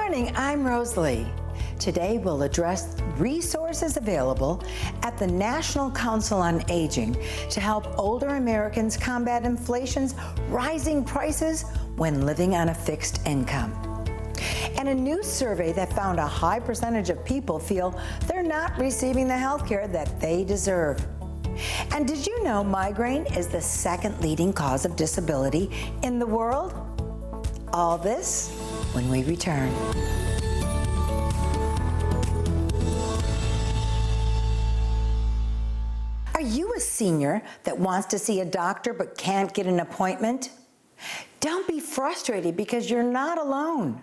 morning, I'm Rosalie. Today we'll address resources available at the National Council on Aging to help older Americans combat inflation's rising prices when living on a fixed income. And a new survey that found a high percentage of people feel they're not receiving the health care that they deserve. And did you know migraine is the second leading cause of disability in the world? All this when we return. Are you a senior that wants to see a doctor but can't get an appointment? Don't be frustrated because you're not alone.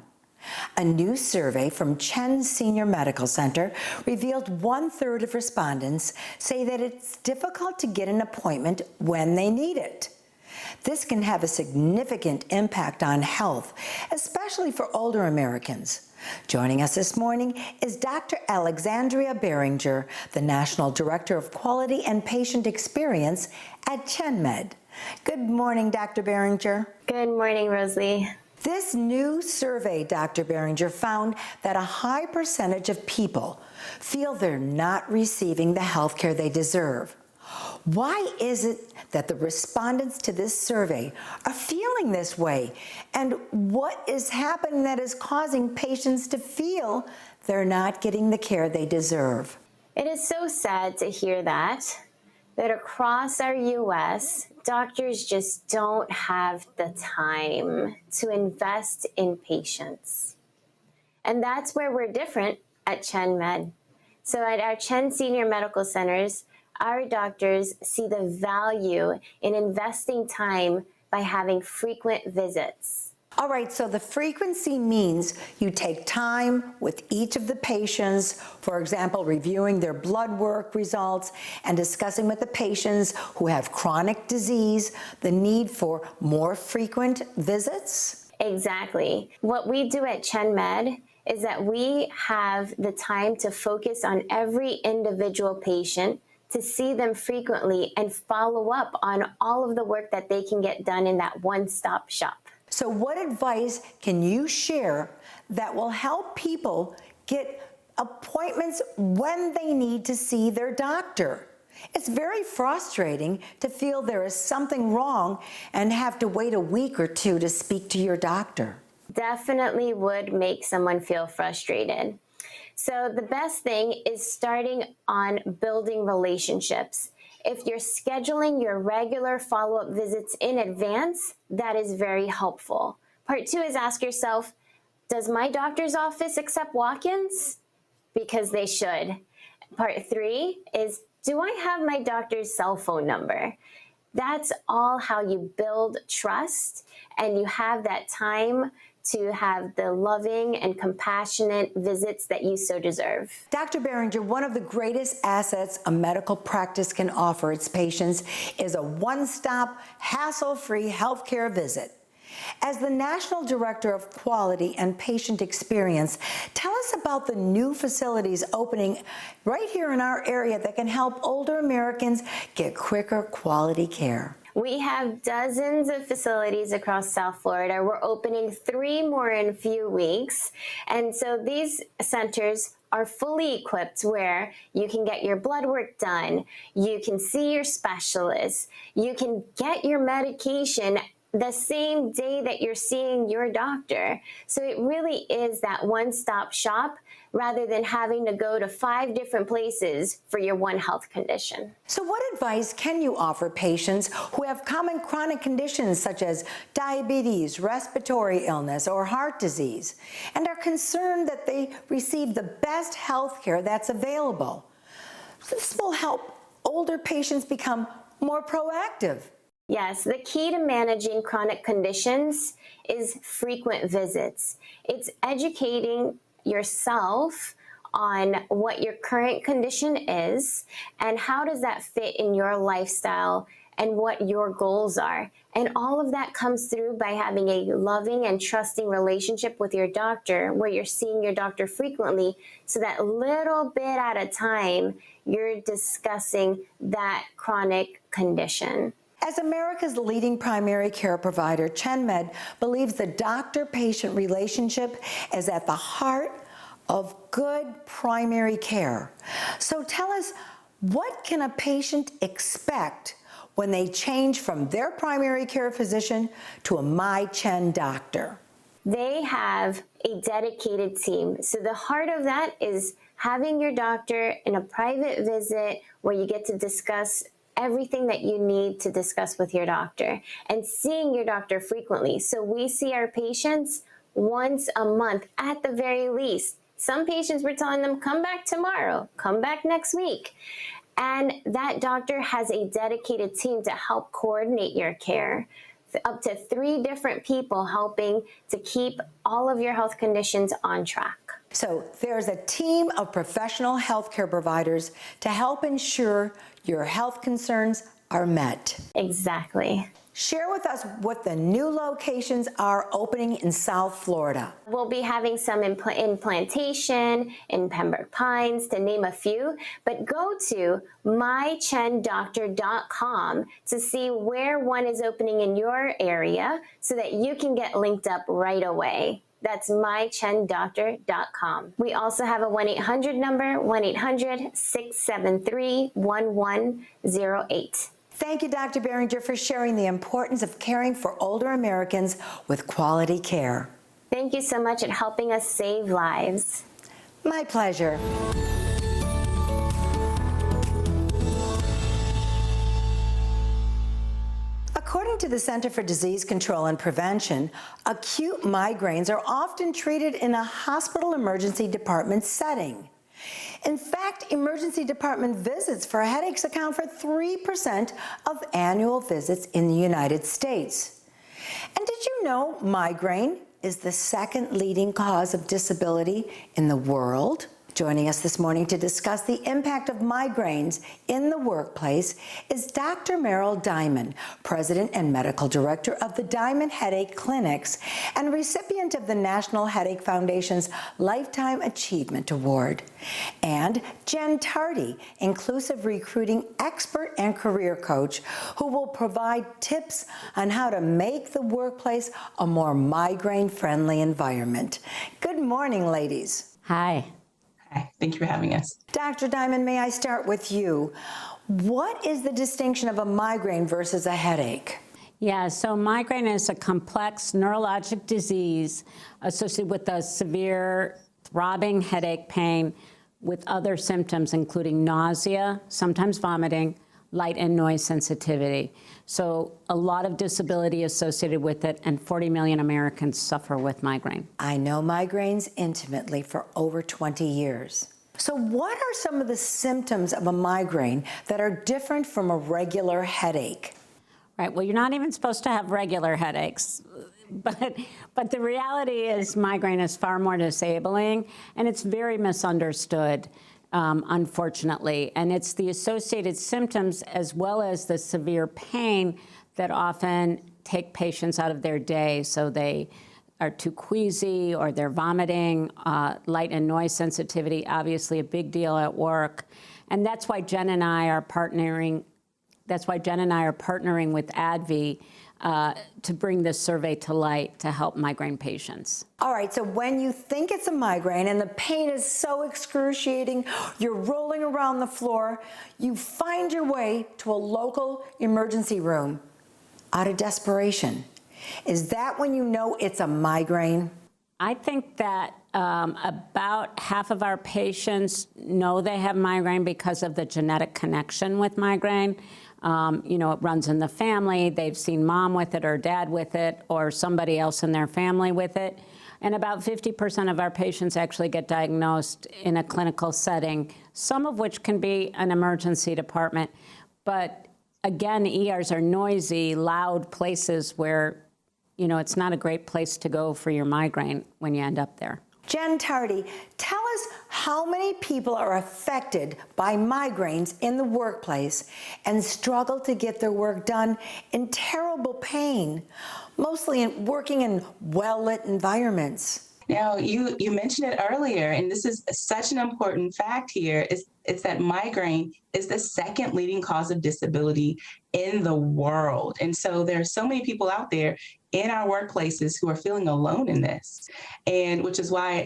A new survey from Chen Senior Medical Center revealed 1/3 of respondents say that it's difficult to get an appointment when they need it. This can have a significant impact on health, especially for older Americans. Joining us this morning is Dr. Alexandria Behringer, the National Director of Quality and Patient Experience at ChenMed. Good morning, Dr. Behringer. Good morning, Rosalie. This new survey, Dr. Behringer, found that a high percentage of people feel they're not receiving the health care they deserve. Why is it that the respondents to this survey are feeling this way? And what is happening that is causing patients to feel they're not getting the care they deserve? It is so sad to hear that across our U.S., doctors just don't have the time to invest in patients. And that's where we're different at ChenMed. So at our Chen Senior Medical Centers, our doctors see the value in investing time by having frequent visits. All right, so the frequency means you take time with each of the patients, for example, reviewing their blood work results and discussing with the patients who have chronic disease the need for more frequent visits? Exactly. What we do at ChenMed is that we have the time to focus on every individual patient, to see them frequently and follow up on all of the work that they can get done in that one-stop shop. So what advice can you share that will help people get appointments when they need to see their doctor? It's very frustrating to feel there is something wrong and have to wait a week or two to speak to your doctor. Definitely would make someone feel frustrated. So the best thing is starting on building relationships. If you're scheduling your regular follow-up visits in advance, that is very helpful. Part 2 is ask yourself, does my doctor's office accept walk-ins? Because they should. Part 3 is, do I have my doctor's cell phone number? That's all how you build trust and you have that time to have the loving and compassionate visits that you so deserve. Dr. Behringer, one of the greatest assets a medical practice can offer its patients is a one-stop, hassle-free healthcare visit. As the National Director of Quality and Patient Experience, tell us about the new facilities opening right here in our area that can help older Americans get quicker quality care. We have dozens of facilities across South Florida. We're opening 3 more in a few weeks. And so these centers are fully equipped where you can get your blood work done, you can see your specialists, you can get your medication the same day that you're seeing your doctor. So it really is that one-stop shop rather than having to go to 5 different places for your one health condition. So what advice can you offer patients who have common chronic conditions such as diabetes, respiratory illness, or heart disease, and are concerned that they receive the best health care that's available? This will help older patients become more proactive. Yes, the key to managing chronic conditions is frequent visits. It's educating yourself on what your current condition is and how does that fit in your lifestyle and what your goals are. And all of that comes through by having a loving and trusting relationship with your doctor where you're seeing your doctor frequently so that little bit at a time you're discussing that chronic condition. As America's leading primary care provider, ChenMed believes the doctor-patient relationship is at the heart of good primary care. So tell us, what can a patient expect when they change from their primary care physician to a MyChen doctor? They have a dedicated team. So the heart of that is having your doctor in a private visit where you get to discuss everything that you need to discuss with your doctor, and seeing your doctor frequently. So we see our patients once a month at the very least. Some patients, we're telling them, come back tomorrow, come back next week. And that doctor has a dedicated team to help coordinate your care. Up to 3 different people helping to keep all of your health conditions on track. So there's a team of professional healthcare providers to help ensure your health concerns are met. Exactly. Share with us what the new locations are opening in South Florida. We'll be having some in Plantation, in Pembroke Pines, to name a few, but go to mychendoctor.com to see where one is opening in your area so that you can get linked up right away. That's mychendoctor.com. We also have a 1-800 number, 1-800-673-1108. Thank you, Dr. Behringer, for sharing the importance of caring for older Americans with quality care. Thank you so much at helping us save lives. My pleasure. According to the Center for Disease Control and Prevention, acute migraines are often treated in a hospital emergency department setting. In fact, emergency department visits for headaches account for 3% of annual visits in the United States. And did you know migraine is the second leading cause of disability in the world? Joining us this morning to discuss the impact of migraines in the workplace is Dr. Meryl Diamond, President and Medical Director of the Diamond Headache Clinics and recipient of the National Headache Foundation's Lifetime Achievement Award, and Jen Tardy, Inclusive Recruiting Expert and Career Coach, who will provide tips on how to make the workplace a more migraine-friendly environment. Good morning, ladies. Hi. Hi, thank you for having us. Dr. Diamond, may I start with you? What is the distinction of a migraine versus a headache? Yeah, so migraine is a complex neurologic disease associated with a severe throbbing headache pain with other symptoms, including nausea, sometimes vomiting, light and noise sensitivity. So a lot of disability associated with it, and 40 million Americans suffer with migraine. I know migraines intimately for over 20 years. So what are some of the symptoms of a migraine that are different from a regular headache? Right, well, you're not even supposed to have regular headaches, but the reality is migraine is far more disabling, and it's very misunderstood. Unfortunately, and it's the associated symptoms as well as the severe pain that often take patients out of their day. So they are too queasy or they're vomiting, light and noise sensitivity, obviously a big deal at work. And that's why Jen and I are partnering with ADVI to bring this survey to light to help migraine patients. All right, so when you think it's a migraine and the pain is so excruciating, you're rolling around the floor, you find your way to a local emergency room out of desperation. Is that when you know it's a migraine? I think that about half of our patients know they have migraine because of the genetic connection with migraine. You know, it runs in the family. They've seen mom with it or dad with it or somebody else in their family with it. And about 50% of our patients actually get diagnosed in a clinical setting, some of which can be an emergency department. But again, ERs are noisy, loud places where, you know, it's not a great place to go for your migraine when you end up there. Jen Tardy, tell us how many people are affected by migraines in the workplace and struggle to get their work done in terrible pain, mostly working in well-lit environments. Now, you mentioned it earlier, and this is such an important fact here, it's that migraine is the second leading cause of disability in the world. And so there are so many people out there in our workplaces who are feeling alone in this. And which is why,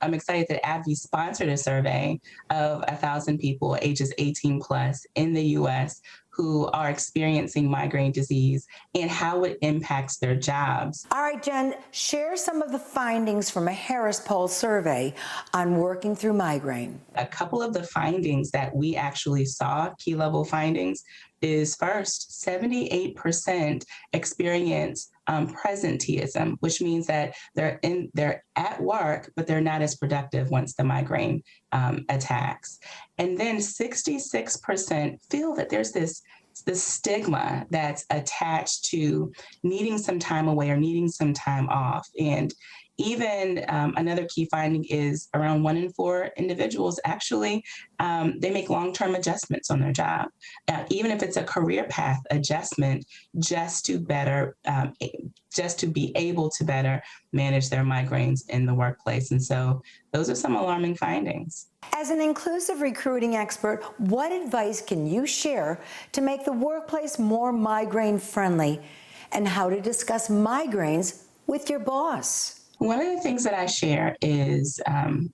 I'm excited that AbbVie sponsored a survey of 1,000 people ages 18 plus in the US who are experiencing migraine disease and how it impacts their jobs. All right, Jen, share some of the findings from a Harris Poll survey on working through migraine. A couple of the findings that we actually saw, key level findings, is first, 78% experience presenteeism, which means that they're at work, but they're not as productive once the migraine attacks. And then 66% feel that there's this stigma that's attached to needing some time away or needing some time off. And even another key finding is around 1 in 4 individuals actually, they make long-term adjustments on their job, even if it's a career path adjustment, just to be able to better manage their migraines in the workplace. And so those are some alarming findings. As an inclusive recruiting expert, what advice can you share to make the workplace more migraine friendly, and how to discuss migraines with your boss? One of the things that I share is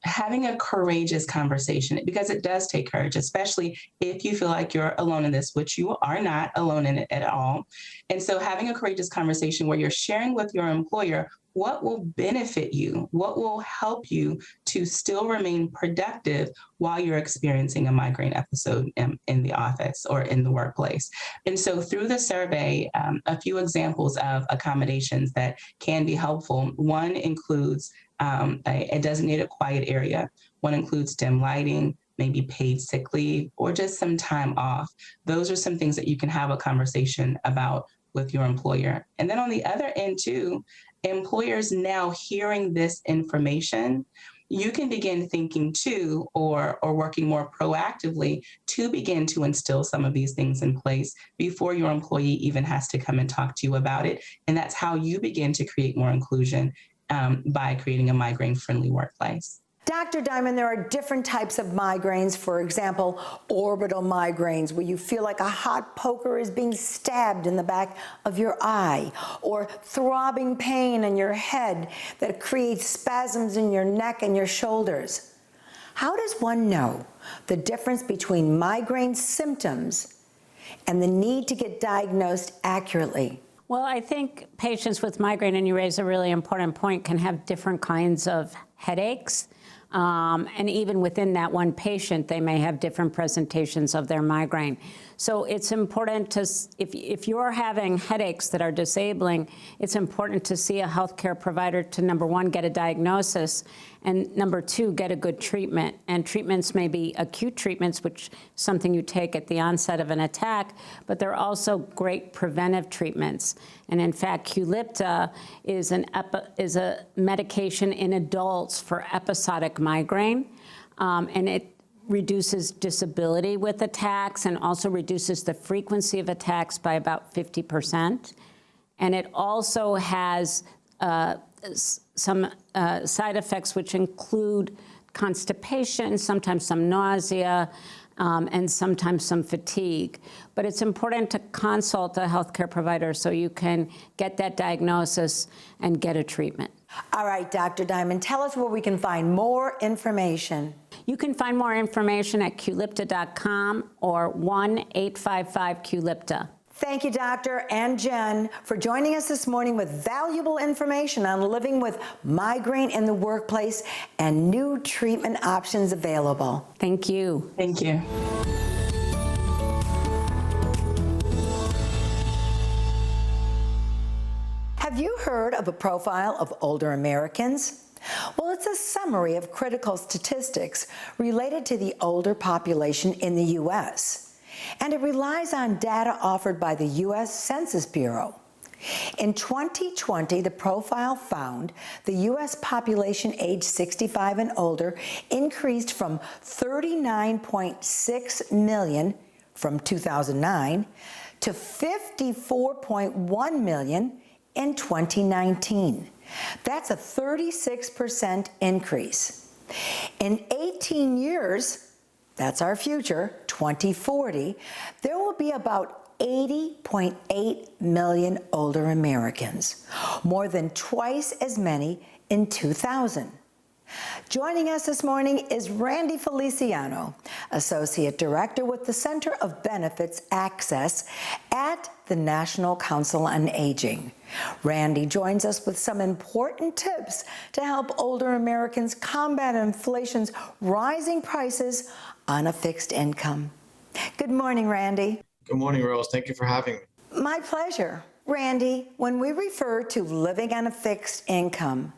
having a courageous conversation, because it does take courage, especially if you feel like you're alone in this, which you are not alone in it at all. And so having a courageous conversation where you're sharing with your employer what will benefit you, what will help you to still remain productive while you're experiencing a migraine episode in the office or in the workplace. And so through the survey, a few examples of accommodations that can be helpful. One includes a designated quiet area. One includes dim lighting, maybe paid sick leave, or just some time off. Those are some things that you can have a conversation about with your employer. And then on the other end too, employers now hearing this information, you can begin thinking too, or working more proactively to begin to instill some of these things in place before your employee even has to come and talk to you about it. And that's how you begin to create more inclusion by creating a migraine-friendly workplace. Dr. Diamond, there are different types of migraines. For example, orbital migraines, where you feel like a hot poker is being stabbed in the back of your eye, or throbbing pain in your head that creates spasms in your neck and your shoulders. How does one know the difference between migraine symptoms and the need to get diagnosed accurately? Well, I think patients with migraine, and you raise a really important point, can have different kinds of headaches. And even within that one patient, they may have different presentations of their migraine. So it's important to, if you're having headaches that are disabling, it's important to see a healthcare provider to, number one, get a diagnosis, and number two, get a good treatment. And treatments may be acute treatments, which is something you take at the onset of an attack, but there are also great preventive treatments. And in fact, Qulipta is a medication in adults for episodic migraine, and it reduces disability with attacks and also reduces the frequency of attacks by about 50%. And it also has some side effects which include constipation, sometimes some nausea, and sometimes some fatigue. But it's important to consult a healthcare provider so you can get that diagnosis and get a treatment. All right, Dr. Diamond, tell us where we can find more information. You can find more information at Qulipta.com or 1-855-QLIPTA. Thank you, Doctor and Jen, for joining us this morning with valuable information on living with migraine in the workplace and new treatment options available. Thank you. Thank you. Have you heard of a profile of older Americans? Well, it's a summary of critical statistics related to the older population in the U.S., and it relies on data offered by the U.S. Census Bureau. In 2020, the profile found the U.S. population aged 65 and older increased from 39.6 million from 2009 to 54.1 million in 2019. That's a 36% increase. In 18 years, that's our future, 2040, there will be about 80.8 million older Americans, more than twice as many in 2000. Joining us this morning is Randy Feliciano, Associate Director with the Center of Benefits Access at the National Council on Aging. Randy joins us with some important tips to help older Americans combat inflation's rising prices on a fixed income. Good morning, Randy. Good morning, Rose. Thank you for having me. My pleasure. Randy, when we refer to living on a fixed income,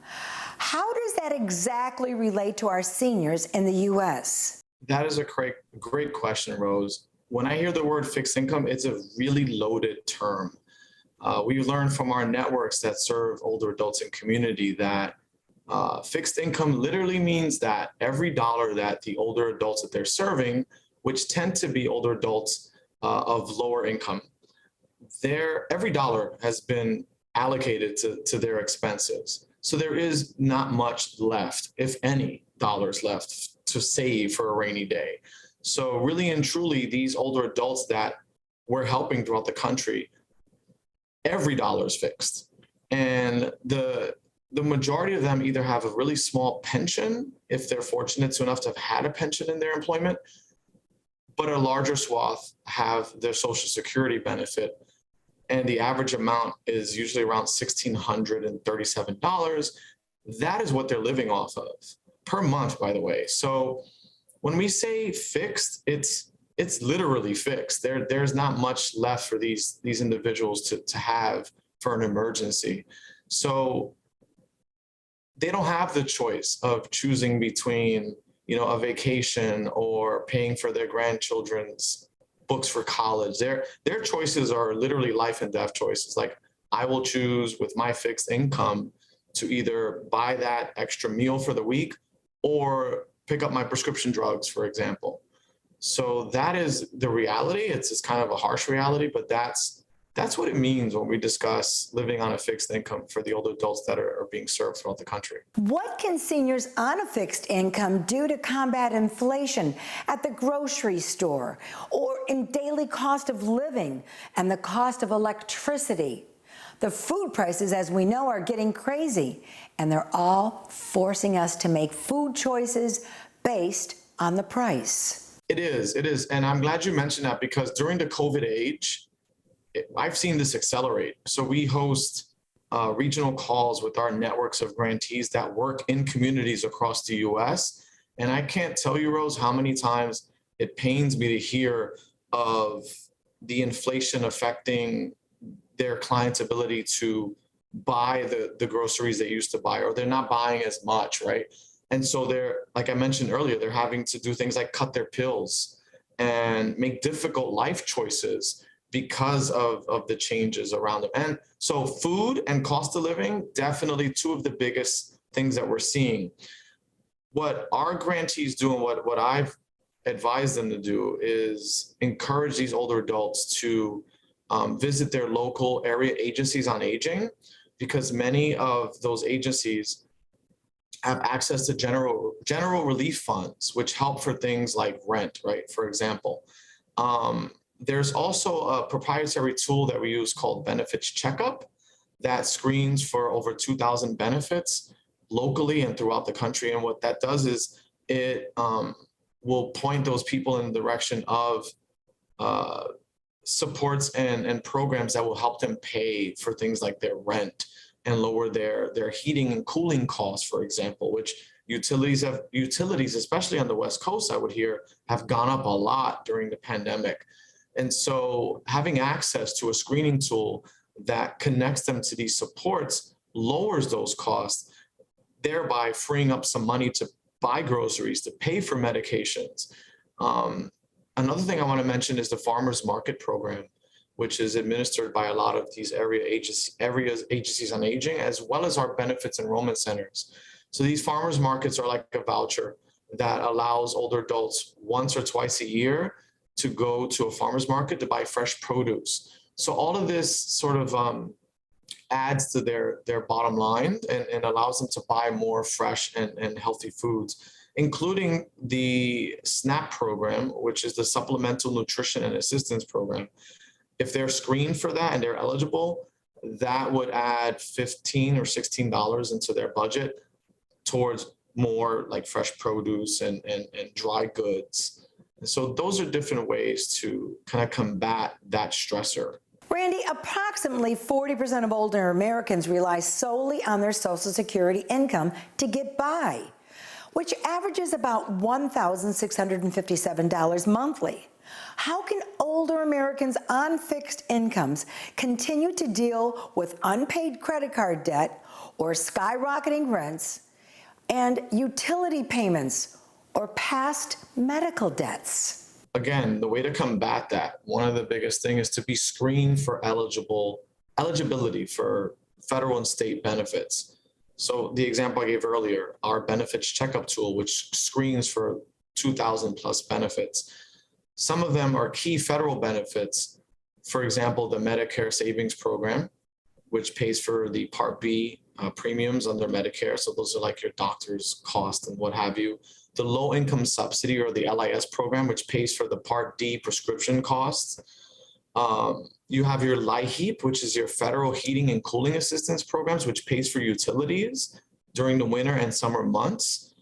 how does that exactly relate to our seniors in the U.S.? That is a great question, Rose. When I hear the word fixed income, it's a really loaded term. We learned from our networks that serve older adults in community that fixed income literally means that every dollar that the older adults that they're serving, which tend to be older adults of lower income, every dollar has been allocated to their expenses. So there is not much left, if any, dollars left to save for a rainy day. So really and truly, these older adults that we're helping throughout the country, every dollar is fixed. And the majority of them either have a really small pension, if they're fortunate enough to have had a pension in their employment, but a larger swath have their Social Security benefit. And the average amount is usually around $1,637. That is what they're living off of per month, by the way. So when we say fixed, it's literally fixed. There's not much left for these individuals to have for an emergency. So they don't have the choice of choosing between, a vacation or paying for their grandchildren's books for college. Their choices are literally life and death choices. Like, I will choose with my fixed income to either buy that extra meal for the week or pick up my prescription drugs, for example. So that is the reality. It's kind of a harsh reality, but that's what it means when we discuss living on a fixed income for the older adults that are being served throughout the country. What can seniors on a fixed income do to combat inflation at the grocery store or in daily cost of living and the cost of electricity? The food prices, as we know, are getting crazy, and they're all forcing us to make food choices based on the price. It is. And I'm glad you mentioned that, because during the COVID age, I've seen this accelerate. So we host regional calls with our networks of grantees that work in communities across the U.S. And I can't tell you, Rose, how many times it pains me to hear of the inflation affecting their clients' ability to buy the groceries they used to buy, or they're not buying as much, right? And so they're, like I mentioned earlier, they're having to do things like cut their pills and make difficult life choices because of the changes around them. And so food and cost of living, definitely two of the biggest things that we're seeing. What our grantees do and what I've advised them to do is encourage these older adults to visit their local area agencies on aging, because many of those agencies have access to general relief funds, which help for things like rent, right? For example. There's also a proprietary tool that we use called Benefits Checkup that screens for over 2,000 benefits locally and throughout the country. And what that does is it will point those people in the direction of supports and programs that will help them pay for things like their rent and lower their heating and cooling costs, for example, which utilities, especially on the West Coast, I would hear, have gone up a lot during the pandemic. And so having access to a screening tool that connects them to these supports lowers those costs, thereby freeing up some money to buy groceries, to pay for medications. Another thing I want to mention is the Farmers Market Program, which is administered by a lot of these agencies on aging, as well as our benefits enrollment centers. So these farmers markets are like a voucher that allows older adults once or twice a year to go to a farmer's market to buy fresh produce. So all of this sort of adds to their bottom line and allows them to buy more fresh and healthy foods, including the SNAP program, which is the Supplemental Nutrition and Assistance Program. If they're screened for that and they're eligible, that would add $15 or $16 into their budget towards more like fresh produce and dry goods. And so those are different ways to kind of combat that stressor. Randy, approximately 40% of older Americans rely solely on their Social Security income to get by, which averages about $1,657 monthly. How can older Americans on fixed incomes continue to deal with unpaid credit card debt or skyrocketing rents and utility payments or past medical debts? Again, the way to combat that, one of the biggest things is to be screened for eligibility for federal and state benefits. So the example I gave earlier, our benefits checkup tool, which screens for 2,000 plus benefits. Some of them are key federal benefits. For example, the Medicare Savings Program, which pays for the Part B premiums under Medicare. So those are like your doctor's cost and what have you. The low income subsidy or the LIS program, which pays for the Part D prescription costs. You have your LIHEAP, which is your federal heating and cooling assistance programs, which pays for utilities during the winter and summer months.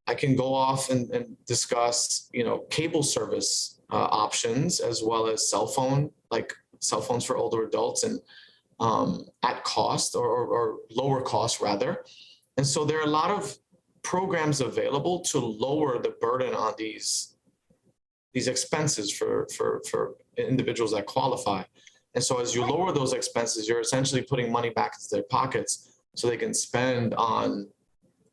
I can go off and discuss, cable service options, as well as cell phones for older adults and at cost or lower cost rather. And so there are a lot of programs available to lower the burden on these expenses for individuals that qualify. And so as you lower those expenses, you're essentially putting money back into their pockets so they can spend on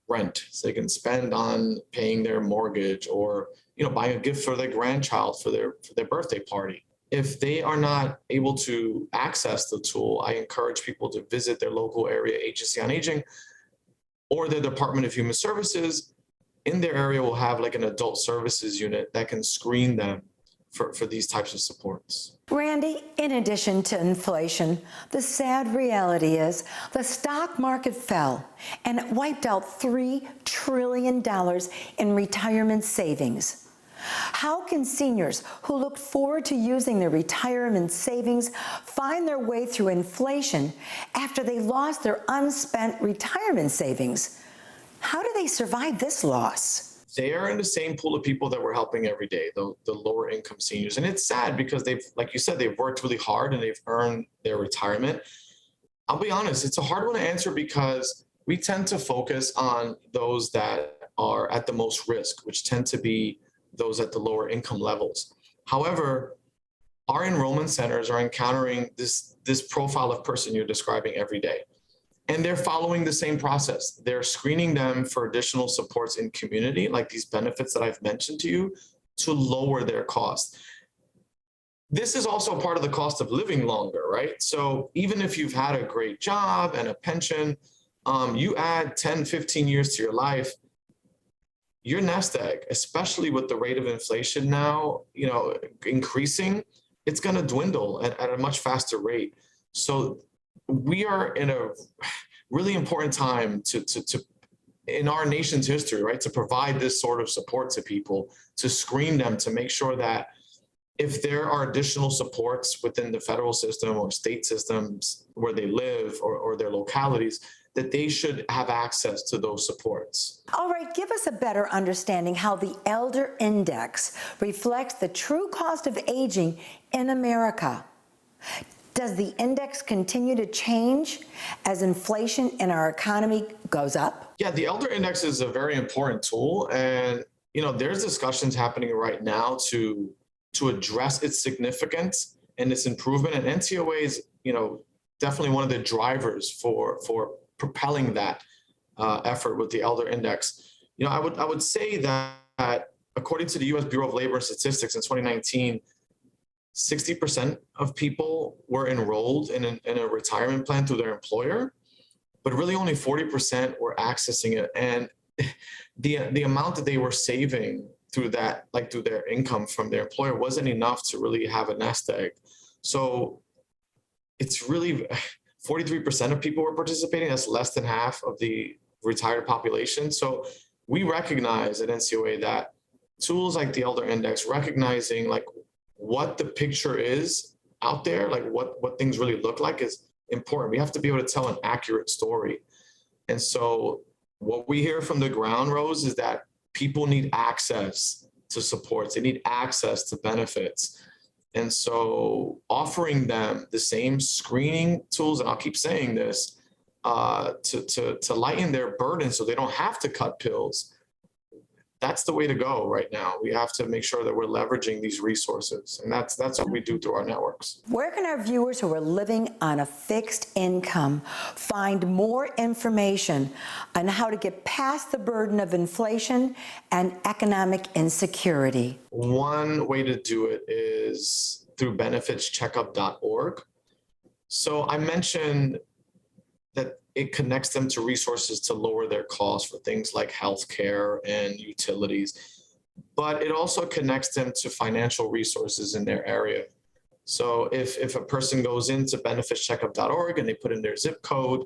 rent, so they can spend on paying their mortgage or buying a gift for their grandchild for their birthday party. If they are not able to access the tool, I encourage people to visit their local area agency on aging or the Department of Human Services. In their area will have like an adult services unit that can screen them for these types of supports. Randy, in addition to inflation, the sad reality is the stock market fell and it wiped out $3 trillion in retirement savings. How can seniors who look forward to using their retirement savings find their way through inflation after they lost their unspent retirement savings? How do they survive this loss? They are in the same pool of people that we're helping every day, the lower income seniors. And it's sad because they've, like you said, they've worked really hard and they've earned their retirement. I'll be honest, it's a hard one to answer because we tend to focus on those that are at the most risk, which tend to be those at the lower income levels. However, our enrollment centers are encountering this profile of person you're describing every day. And they're following the same process. They're screening them for additional supports in community, like these benefits that I've mentioned to you, to lower their cost. This is also part of the cost of living longer, right? So even if you've had a great job and a pension, you add 10, 15 years to your life, your nest egg, especially with the rate of inflation now, increasing, it's going to dwindle at a much faster rate. So we are in a really important time to in our nation's history, right, to provide this sort of support to people, to screen them, to make sure that if there are additional supports within the federal system or state systems where they live or their localities, that they should have access to those supports. All right, give us a better understanding how the Elder Index reflects the true cost of aging in America. Does the index continue to change as inflation in our economy goes up? Yeah, the Elder Index is a very important tool. And, there's discussions happening right now to address its significance and its improvement. And NCOA is, definitely one of the drivers for propelling that effort with the Elder Index. I would say that according to the U.S. Bureau of Labor and Statistics in 2019, 60% of people were enrolled in a retirement plan through their employer, but really only 40% were accessing it. And the amount that they were saving through that, like through their income from their employer, wasn't enough to really have a nest egg. So it's really 43% of people were participating. That's less than half of the retired population. So we recognize at NCOA that tools like the Elder Index, recognizing like what the picture is out there, like what things really look like, is important. We have to be able to tell an accurate story. And so what we hear from the ground, Rose, is that people need access to supports. They need access to benefits. And so offering them the same screening tools, and I'll keep saying this, to lighten their burden so they don't have to cut pills, that's the way to go right now. We have to make sure that we're leveraging these resources. And that's what we do through our networks. Where can our viewers who are living on a fixed income find more information on how to get past the burden of inflation and economic insecurity? One way to do it is through benefitscheckup.org. So I mentioned that it connects them to resources to lower their costs for things like healthcare and utilities, but it also connects them to financial resources in their area. So if a person goes into benefitscheckup.org and they put in their zip code,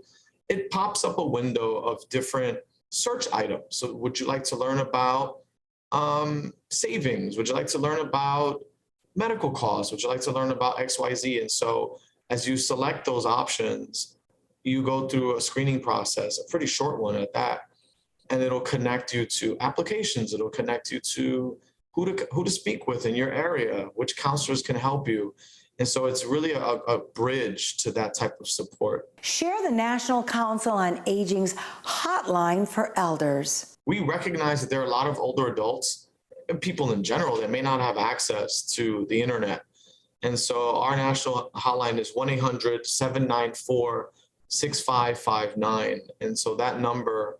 it pops up a window of different search items. So would you like to learn about savings? Would you like to learn about medical costs? Would you like to learn about XYZ? And so as you select those options, you go through a screening process, a pretty short one at that, and it'll connect you to applications. It'll connect you to who to speak with in your area, which counselors can help you. And so it's really a bridge to that type of support. Share the National Council on Aging's hotline for elders. We recognize that there are a lot of older adults and people in general that may not have access to the internet. And so our national hotline is 1-800-794-6559. And so that number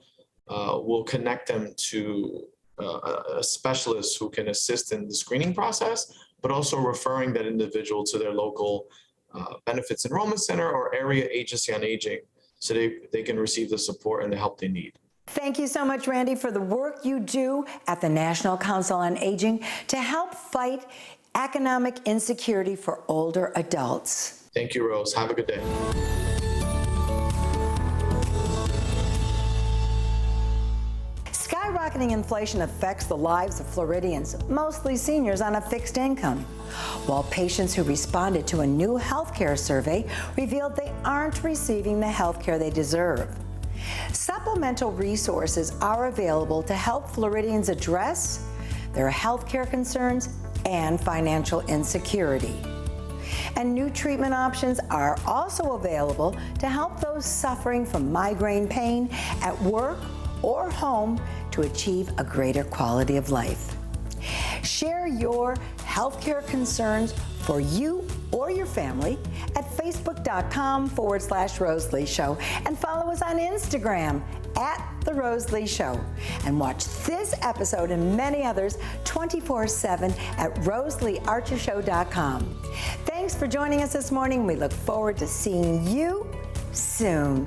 will connect them to a specialist who can assist in the screening process, but also referring that individual to their local benefits enrollment center or area agency on aging so they can receive the support and the help they need. Thank you so much, Randy, for the work you do at the National Council on Aging to help fight economic insecurity for older adults. Thank you, Rose. Have a good day. Skyrocketing inflation affects the lives of Floridians, mostly seniors on a fixed income. While patients who responded to a new healthcare survey revealed they aren't receiving the healthcare they deserve. Supplemental resources are available to help Floridians address their healthcare concerns and financial insecurity. And new treatment options are also available to help those suffering from migraine pain at work or home to achieve a greater quality of life. Share your healthcare concerns for you or your family at facebook.com/Rose Lee Show and follow us on Instagram @The Rose Lee Show. And watch this episode and many others 24/7 at RoseleeArcherShow.com. Thanks for joining us this morning. We look forward to seeing you soon.